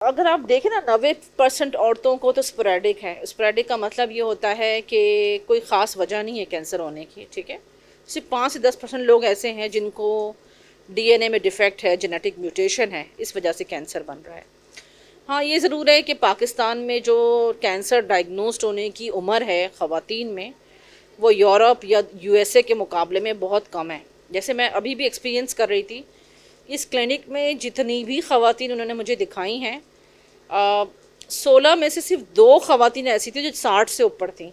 अगर आप देखें ना 90% औरतों को तो स्पोरेडिक है। स्पोरेडिक का मतलब ये होता है कि कोई ख़ास वजह नहीं है कैंसर होने की, ठीक है। सिर्फ 5 से 10% लोग ऐसे हैं जिनको डीएनए में डिफेक्ट है, जेनेटिक म्यूटेशन है, इस वजह से कैंसर बन रहा है। हाँ, ये ज़रूर है कि पाकिस्तान में जो कैंसर डायग्नोस्ड होने की उम्र है ख़वातीन में, वो यूरोप या यूएसए के मुकाबले में बहुत कम है। जैसे मैं अभी भी एक्सपीरियंस कर रही थी, इस क्लिनिक में जितनी भी ख़वातीन उन्होंने मुझे दिखाई हैं, 16 में से सिर्फ 2 ख़वातीन ऐसी थी जो 60 से ऊपर थी।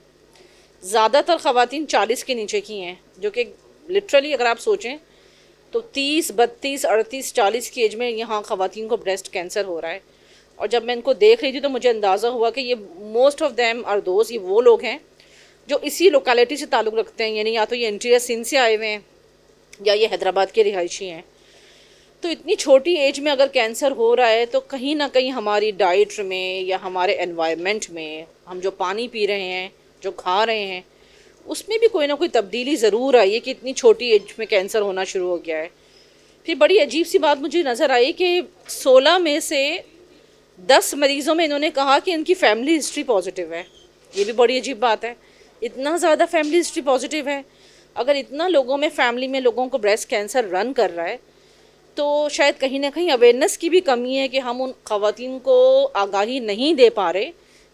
ज़्यादातर ख़वातीन 40 के नीचे की हैं, जो कि लिटरली अगर आप सोचें तो 30, 32, 38, 40 की एज में यहाँ ख़वातीन को ब्रेस्ट कैंसर हो रहा है। और जब मैं इनको देख रही थी तो मुझे अंदाज़ा हुआ कि ये most of them are those, ये वो लोग हैं जो इसी लोकेलिटी से ताल्लुक़ रखते हैं, यानी या तो ये इंटीरियर सिंध से आए हुए हैं या ये हैदराबाद के रिहायशी हैं। तो इतनी छोटी एज में अगर कैंसर हो रहा है तो कहीं ना कहीं हमारी डाइट में या हमारे एनवायरनमेंट में, हम जो पानी पी रहे हैं, जो खा रहे हैं, उसमें भी कोई ना कोई तब्दीली ज़रूर आई है कि इतनी छोटी एज में कैंसर होना शुरू हो गया है। फिर बड़ी अजीब सी बात मुझे नज़र आई कि 16 में से 10 मरीज़ों में इन्होंने कहा कि इनकी फैमिली हिस्ट्री पॉजिटिव है। ये भी बड़ी अजीब बात है, इतना ज़्यादा फैमिली हिस्ट्री पॉजिटिव है। अगर इतना लोगों में, फैमिली में लोगों को ब्रेस्ट कैंसर रन कर रहा है तो शायद कहीं ना कहीं अवेयरनेस की भी कमी है कि हम उन ख़वातीन को आगाही नहीं दे पा रहे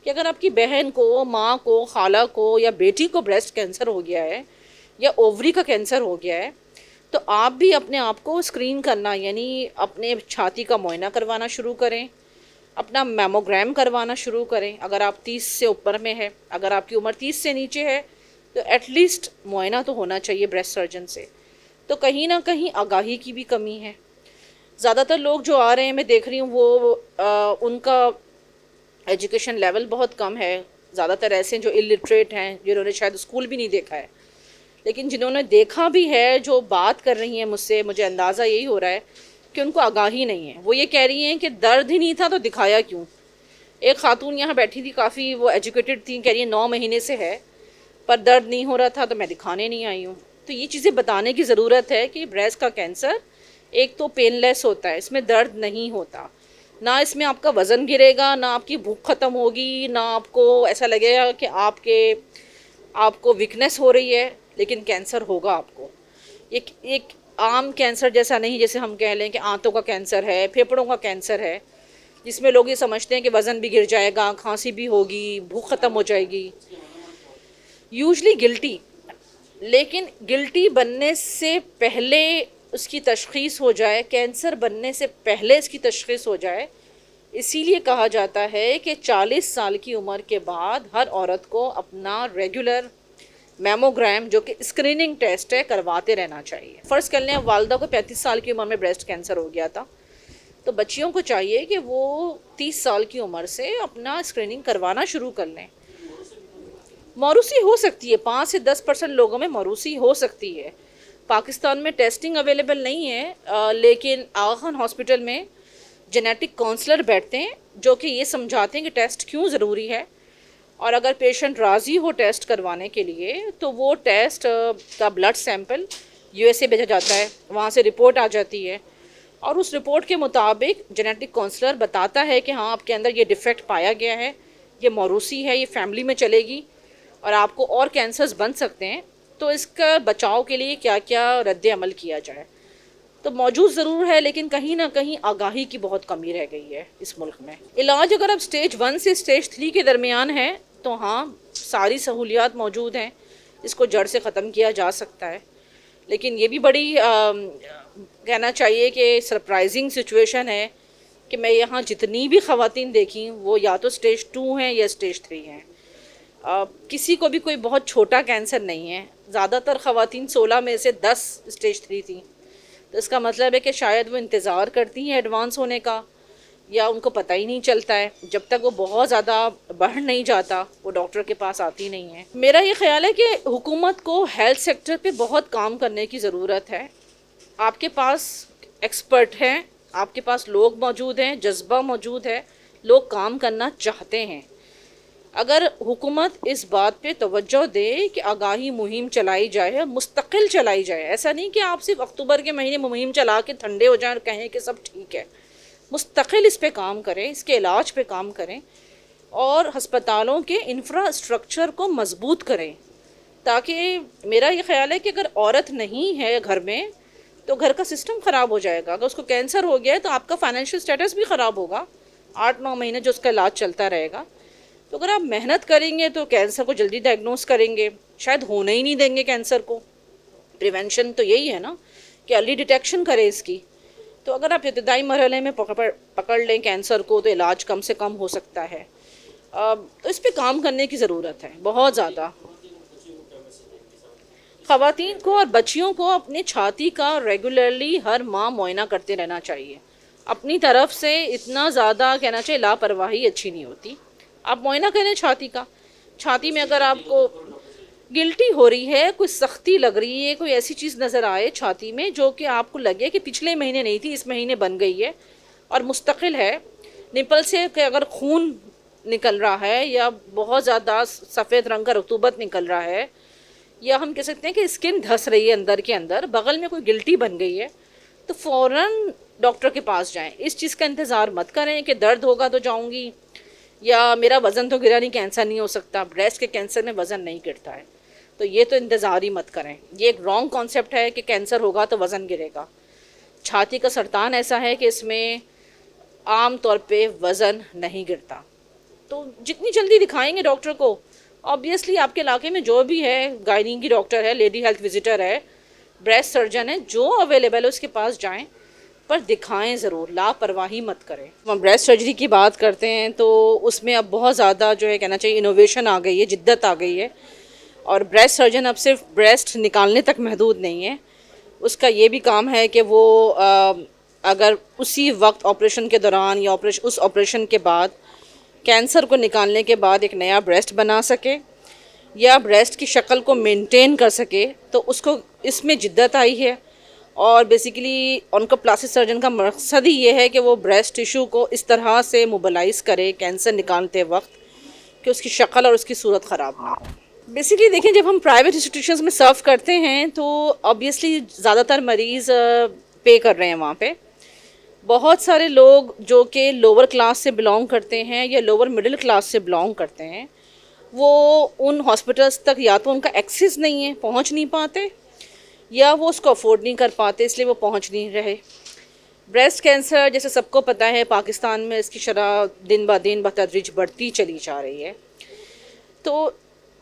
कि अगर आपकी बहन को, माँ को, खाला को या बेटी को ब्रेस्ट कैंसर हो गया है या ओवरी का कैंसर हो गया है तो आप भी अपने आप को स्क्रीन करना, यानी अपने छाती का मुआयना करवाना शुरू करें, अपना मैमोग्राम करवाना शुरू करें। अगर आप 30 से ऊपर में है, अगर आपकी उम्र 30 से नीचे है तो एटलीस्ट मुआयना तो होना चाहिए ब्रेस्ट सर्जन से। तो कहीं ना कहीं आगाही की भी कमी है। ज़्यादातर लोग जो आ रहे हैं, मैं देख रही हूँ, वो उनका एजुकेशन लेवल बहुत कम है। ज़्यादातर ऐसे हैं जो इलिटरेट हैं, जिन्होंने शायद स्कूल भी नहीं देखा है। लेकिन जिन्होंने देखा भी है, जो बात कर रही हैं मुझसे, मुझे अंदाज़ा यही हो रहा है कि उनको आगाही नहीं है। वो ये कह रही हैं कि दर्द ही नहीं था तो दिखाया क्यों। एक खातून यहाँ बैठी थी, काफ़ी वो एजुकेटेड थी, कह रही है 9 महीने से है पर दर्द नहीं हो रहा था तो मैं दिखाने नहीं आई हूँ। तो ये चीज़ें बताने की ज़रूरत है कि ब्रेस्ट का कैंसर एक तो पेनलेस होता है, इसमें दर्द नहीं होता, ना इसमें आपका वज़न गिरेगा, ना आपकी भूख ख़त्म होगी, ना आपको ऐसा लगेगा कि आपको वीकनेस हो रही है, लेकिन कैंसर होगा आपको। एक आम कैंसर जैसा नहीं, जैसे हम कह लें कि आंतों का कैंसर है, फेफड़ों का कैंसर है, जिसमें लोग ये समझते हैं कि वज़न भी गिर जाएगा, खांसी भी होगी, भूख ख़त्म हो जाएगी। यूजली गिल्टी, लेकिन गिल्टी बनने से पहले उसकी तशख़ीस हो जाए, कैंसर बनने से पहले इसकी तशख़ीस हो जाए, इसीलिए कहा जाता है कि 40 साल की उम्र के बाद हर औरत को अपना रेगुलर मैमोग्राम, जो कि स्क्रीनिंग टेस्ट है, करवाते रहना चाहिए। फ़र्ज़ कर लें वालदा को 35 साल की उम्र में ब्रेस्ट कैंसर हो गया था, तो बच्चियों को चाहिए कि वो 30 साल की उम्र से अपना स्क्रीनिंग करवाना शुरू कर लें। मौरूसी हो सकती है, 5 से 10% लोगों में मौरूसी हो सकती है। पाकिस्तान में टेस्टिंग अवेलेबल नहीं है, लेकिन आगा खान हॉस्पिटल में जेनेटिक काउंसलर बैठते हैं जो कि ये समझाते हैं कि टेस्ट क्यों ज़रूरी है। और अगर पेशेंट राज़ी हो टेस्ट करवाने के लिए तो वो टेस्ट का ब्लड सैंपल यूएसए भेजा जाता है, वहाँ से रिपोर्ट आ जाती है और उस रिपोर्ट के मुताबिक जेनेटिक काउंसलर बताता है कि हाँ, आपके अंदर ये डिफ़ेक्ट पाया गया है, ये मौरूसी है, ये फैमिली में चलेगी और आपको और कैंसर्स बन सकते हैं। तो इसका बचाव के लिए क्या क्या रद्द अमल किया जाए, तो मौजूद ज़रूर है, लेकिन कहीं ना कहीं आगाही की बहुत कमी रह गई है इस मुल्क में। इलाज अगर अब स्टेज 1 से स्टेज 3 के दरमियान है तो हाँ, सारी सहूलियात मौजूद हैं, इसको जड़ से ख़त्म किया जा सकता है। लेकिन ये भी बड़ी कहना चाहिए कि सरप्राइजिंग सिचुएशन है कि मैं यहाँ जितनी भी ख़वातीन देखी वो या तो स्टेज 2 हैं या स्टेज 3 हैं। किसी को भी कोई बहुत छोटा कैंसर नहीं है। ज़्यादातर ख़वातीन 16 में से 10 स्टेज 3 थी, तो इसका मतलब है कि शायद वो इंतज़ार करती हैं एडवांस होने का, या उनको पता ही नहीं चलता है। जब तक वो बहुत ज़्यादा बढ़ नहीं जाता वो डॉक्टर के पास आती नहीं है। मेरा ये ख्याल है कि हुकूमत को हेल्थ सेक्टर पे बहुत काम करने की ज़रूरत है। आपके पास एक्सपर्ट हैं, आपके पास लोग मौजूद हैं, जज्बा मौजूद है, लोग काम करना चाहते हैं। अगर हुकूमत इस बात पे तवज्जो दे कि आगाही मुहिम चलाई जाए, मुस्तकिल चलाई जाए, ऐसा नहीं कि आप सिर्फ अक्टूबर के महीने मुहिम चला के ठंडे हो जाएं और कहें कि सब ठीक है। مستقل اس پہ کام کریں، اس کے علاج پہ کام کریں، اور ہسپتالوں کے انفراسٹرکچر کو مضبوط کریں، تاکہ میرا یہ خیال ہے کہ اگر عورت نہیں ہے گھر میں تو گھر کا سسٹم خراب ہو جائے گا. اگر اس کو کینسر ہو گیا ہے تو آپ کا فائنینشیل سٹیٹس بھی خراب ہوگا 8-9 مہینے جو اس کا علاج چلتا رہے گا. تو اگر آپ محنت کریں گے تو کینسر کو جلدی ڈائگنوز کریں گے، شاید ہونے ہی نہیں دیں گے کینسر کو. پریونشن تو یہی ہے نا کہ ارلی ڈیٹیکشن کرے اس کی. تو اگر آپ ابتدائی مرحلے میں پکڑ لیں کینسر کو تو علاج کم سے کم ہو سکتا ہے. تو اس پہ کام کرنے کی ضرورت ہے بہت زیادہ. خواتین کو اور بچیوں کو اپنے چھاتی کا ریگولرلی ہر ماہ معائنہ کرتے رہنا چاہیے. اپنی طرف سے اتنا زیادہ کہنا چاہیے لاپرواہی اچھی نہیں ہوتی. آپ معائنہ کریں چھاتی کا. چھاتی میں اگر آپ کو گلٹی ہو رہی ہے، کوئی سختی لگ رہی ہے، کوئی ایسی چیز نظر آئے چھاتی میں جو کہ آپ کو لگے کہ پچھلے مہینے نہیں تھی اس مہینے بن گئی ہے اور مستقل ہے، نپل سے کہ اگر خون نکل رہا ہے یا بہت زیادہ سفید رنگ کا رطوبت نکل رہا ہے، یا ہم کہہ سکتے ہیں کہ اسکن دھس رہی ہے اندر کے اندر، بغل میں کوئی گلٹی بن گئی ہے، تو فوراً ڈاکٹر کے پاس جائیں. اس چیز کا انتظار مت کریں کہ درد ہوگا تو جاؤں گی یا میرا وزن تو گرا نہیں، کینسر نہیں ہو سکتا. بریسٹ کے کینسر میں وزن نہیں گرتا ہے، تو یہ تو انتظار ہی مت کریں. یہ ایک رانگ کانسیپٹ ہے کہ کینسر ہوگا تو وزن گرے گا. چھاتی کا سرطان ایسا ہے کہ اس میں عام طور پہ وزن نہیں گرتا. تو جتنی جلدی دکھائیں گے ڈاکٹر کو، آبویسلی آپ کے علاقے میں جو بھی ہے، گائنی کی ڈاکٹر ہے، لیڈی ہیلتھ وزیٹر ہے، بریسٹ سرجن ہے، جو اویلیبل ہے اس کے پاس جائیں، پر دکھائیں ضرور، لاپرواہی مت کریں. ہم بریسٹ سرجری کی بات کرتے ہیں تو اس میں اب بہت زیادہ جو ہے کہنا چاہیے انوویشن آ گئی ہے، جدت آ گئی ہے. اور بریسٹ سرجن اب صرف بریسٹ نکالنے تک محدود نہیں ہے، اس کا یہ بھی کام ہے کہ وہ اگر اسی وقت آپریشن کے دوران یا اس آپریشن کے بعد کینسر کو نکالنے کے بعد ایک نیا بریسٹ بنا سکے یا بریسٹ کی شکل کو مینٹین کر سکے، تو اس میں جدت آئی ہے. اور بیسیکلی ان کا پلاسٹک سرجن کا مقصد ہی یہ ہے کہ وہ بریسٹ ٹیشو کو اس طرح سے موبلائز کرے کینسر نکالتے وقت کہ اس کی شکل اور اس کی صورت خراب نہ ہو. بیسیکلی دیکھیں، جب ہم پرائیویٹ انسٹیٹیوشنز میں سرو کرتے ہیں تو آبویسلی زیادہ تر مریض پے کر رہے ہیں وہاں پہ. بہت سارے لوگ جو کہ لوور کلاس سے بلانگ کرتے ہیں یا لوور مڈل کلاس سے بلانگ کرتے ہیں، وہ ان ہاسپٹلس تک یا تو ان کا ایکسیس نہیں ہے، پہنچ نہیں پاتے، یا وہ اس کو افورڈ نہیں کر پاتے، اس لیے وہ پہنچ نہیں رہے. بریسٹ کینسر جیسے سب کو پتہ ہے پاکستان میں اس کی شرح دن بہ دن بتدریج بڑھتی چلی جا رہی ہے. تو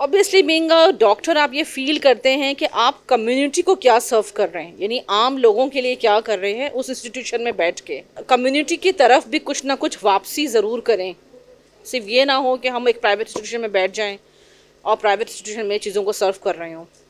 obviously being a ڈاکٹر آپ یہ فیل کرتے ہیں کہ آپ کمیونٹی کو کیا سرو کر رہے ہیں، یعنی عام لوگوں کے لیے کیا کر رہے ہیں اس انسٹیٹیوشن میں بیٹھ کے. کمیونٹی کی طرف بھی کچھ نہ کچھ واپسی ضرور کریں. صرف یہ نہ ہو کہ ہم ایک پرائیویٹ انسٹیٹیوشن میں بیٹھ جائیں اور پرائیویٹ انسٹیٹیوشن میں چیزوں کو سرو کر رہے ہوں.